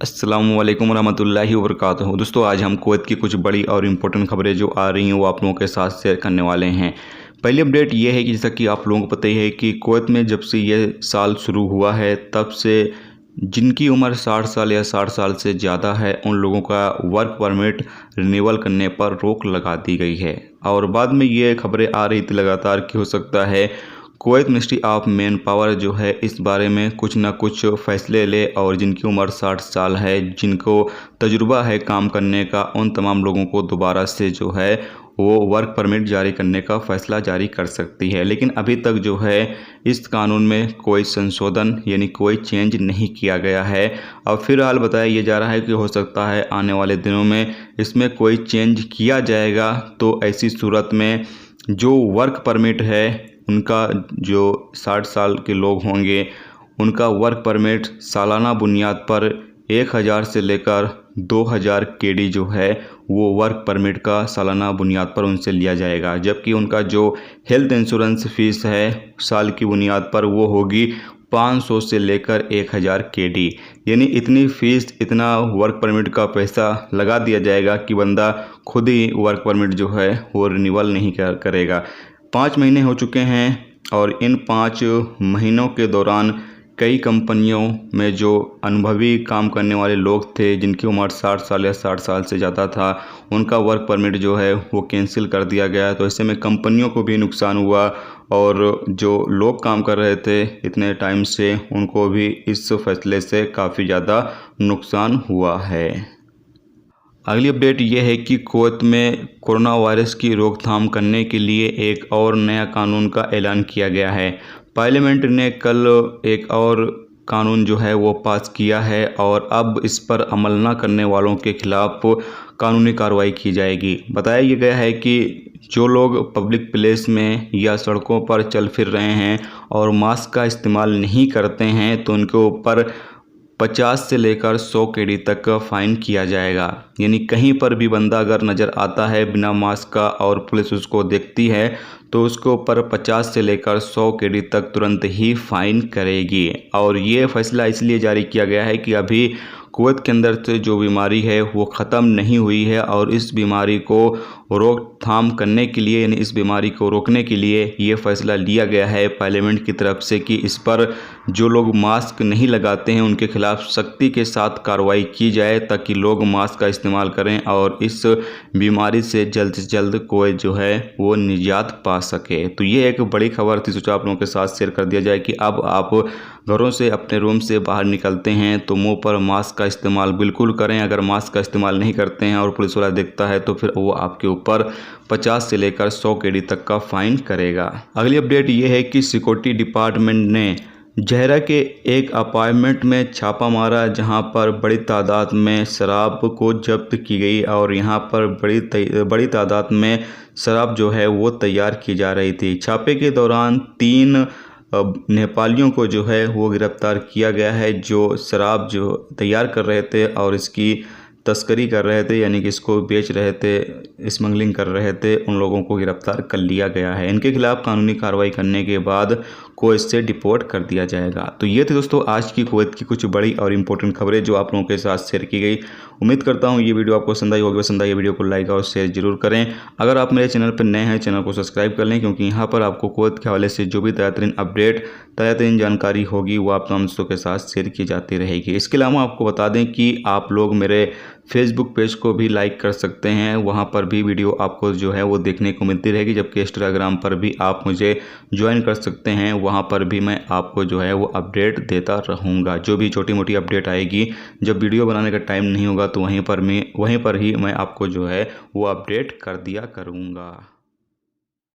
अस्सलामु अलैकुम रहमतुल्लाहि वबरकातुहू। दोस्तों, आज हम कुवैत की कुछ बड़ी और इम्पोर्टेंट खबरें जो आ रही हैं वो आप लोगों के साथ शेयर करने वाले हैं। पहली अपडेट ये है कि जैसा कि आप लोगों को पता ही है कि कुवैत में जब से ये साल शुरू हुआ है तब से जिनकी उम्र 60 साल या 60 साल से ज़्यादा है उन लोगों का वर्क परमिट रिन्यूअल करने पर रोक लगा दी गई है। और बाद में ये खबरें आ रही थी लगातार कि हो सकता है Kuwait ministry of man power जो है इस बारे में कुछ ना कुछ फैसले ले और जिनकी उम्र 60 साल है, जिनको तजुर्बा है काम करने का, उन तमाम लोगों को दोबारा से जो है वो वर्क परमिट जारी करने का फ़ैसला जारी कर सकती है। लेकिन अभी तक जो है इस कानून में कोई संशोधन यानी कोई चेंज नहीं किया गया है। अब फिलहाल बताया ये जा रहा है कि हो सकता है आने वाले दिनों में इसमें कोई चेंज किया जाएगा, तो ऐसी सूरत में जो वर्क परमिट है उनका जो 60 साल के लोग होंगे उनका वर्क परमिट सालाना बुनियाद पर 1000 से लेकर 2000 केडी जो है वो वर्क परमिट का सालाना बुनियाद पर उनसे लिया जाएगा। जबकि उनका जो हेल्थ इंश्योरेंस फीस है साल की बुनियाद पर वो होगी 500 से लेकर 1000 केडी, यानी इतनी फ़ीस, इतना वर्क परमिट का पैसा लगा दिया जाएगा कि बंदा खुद ही वर्क परमिट जो है वो रिन्यूअल नहीं करेगा। 5 महीने हो चुके हैं और इन 5 महीनों के दौरान कई कंपनियों में जो अनुभवी काम करने वाले लोग थे जिनकी उम्र 60 साल या 60 साल से ज़्यादा था उनका वर्क परमिट जो है वो कैंसिल कर दिया गया। तो ऐसे में कंपनियों को भी नुकसान हुआ और जो लोग काम कर रहे थे इतने टाइम से उनको भी इस फैसले से काफ़ी ज़्यादा नुकसान हुआ है। अगली अपडेट ये है कि कुवैत में कोरोना वायरस की रोकथाम करने के लिए एक और नया कानून का ऐलान किया गया है। पार्लियामेंट ने कल एक और कानून जो है वो पास किया है और अब इस पर अमल न करने वालों के खिलाफ कानूनी कार्रवाई की जाएगी। बताया ये गया है कि जो लोग पब्लिक प्लेस में या सड़कों पर चल फिर रहे हैं और मास्क का इस्तेमाल नहीं करते हैं तो उनके ऊपर 50 से लेकर 100 केडी तक का फ़ाइन किया जाएगा। यानी कहीं पर भी बंदा अगर नज़र आता है बिना मास्क का और पुलिस उसको देखती है तो उसके ऊपर 50 से लेकर 100 केडी तक तुरंत ही फ़ाइन करेगी। और ये फ़ैसला इसलिए जारी किया गया है कि अभी कुवैत के अंदर से जो बीमारी है वो ख़त्म नहीं हुई है और इस बीमारी को रोकथाम करने के लिए यानी इस बीमारी को रोकने के लिए ये फ़ैसला लिया गया है पार्लियामेंट की तरफ से कि इस पर जो लोग मास्क नहीं लगाते हैं उनके खिलाफ सख्ती के साथ कार्रवाई की जाए ताकि लोग मास्क का इस्तेमाल करें और इस बीमारी से जल्द कुवैत जो है वो निजात पा सके। तो ये एक बड़ी खबर थी, सोचा आप लोगों के साथ शेयर कर दिया जाए कि अब आप घरों से अपने रूम से बाहर निकलते हैं तो मुंह पर मास्क का इस्तेमाल बिल्कुल करें। अगर मास्क का इस्तेमाल नहीं करते हैं और पुलिस वाला देखता है तो फिर वो आपके ऊपर 50 से लेकर 100 केडी तक का फ़ाइन करेगा। अगली अपडेट ये है कि सिक्योरिटी डिपार्टमेंट ने जहरा के एक अपार्टमेंट में छापा मारा जहां पर बड़ी तादाद में शराब को जब्त की गई और यहां पर बड़ी तादाद में शराब जो है वो तैयार की जा रही थी। छापे के दौरान 3 नेपालियों को जो है वो गिरफ्तार किया गया है जो शराब जो तैयार कर रहे थे और इसकी तस्करी कर रहे थे, यानी कि इसको बेच रहे थे, स्मगलिंग कर रहे थे, उन लोगों को गिरफ्तार कर लिया गया है। इनके खिलाफ कानूनी कार्रवाई करने के बाद को इससे डिपोर्ट कर दिया जाएगा। तो ये थे दोस्तों आज की कुवैत की कुछ बड़ी और इम्पोर्टेंट खबरें जो आप लोगों के साथ शेयर की गई। उम्मीद करता हूँ ये वीडियो आपको पसंद आई होगी। पसंद आई वीडियो को लाइक और शेयर जरूर करें। अगर आप मेरे चैनल पर नए हैं चैनल को सब्सक्राइब कर लें क्योंकि यहाँ पर आपको कुवैत के हवाले से जो भी ताज़ा तरीन अपडेट, ताज़ा तरीन जानकारी होगी वो आप तमाम दोस्तों के साथ शेयर की जाती रहेगी। इसके अलावा आपको बता दें कि आप लोग मेरे फेसबुक पेज को भी लाइक कर सकते हैं, वहाँ पर भी वीडियो आपको जो है वो देखने को मिलती रहेगी। जबकि इंस्टाग्राम पर भी आप मुझे ज्वाइन कर सकते हैं, वहाँ पर भी मैं आपको जो है वो अपडेट देता रहूँगा। जो भी छोटी मोटी अपडेट आएगी, जब वीडियो बनाने का टाइम नहीं होगा तो वहीं पर ही मैं आपको जो है वो अपडेट कर दिया करूँगा।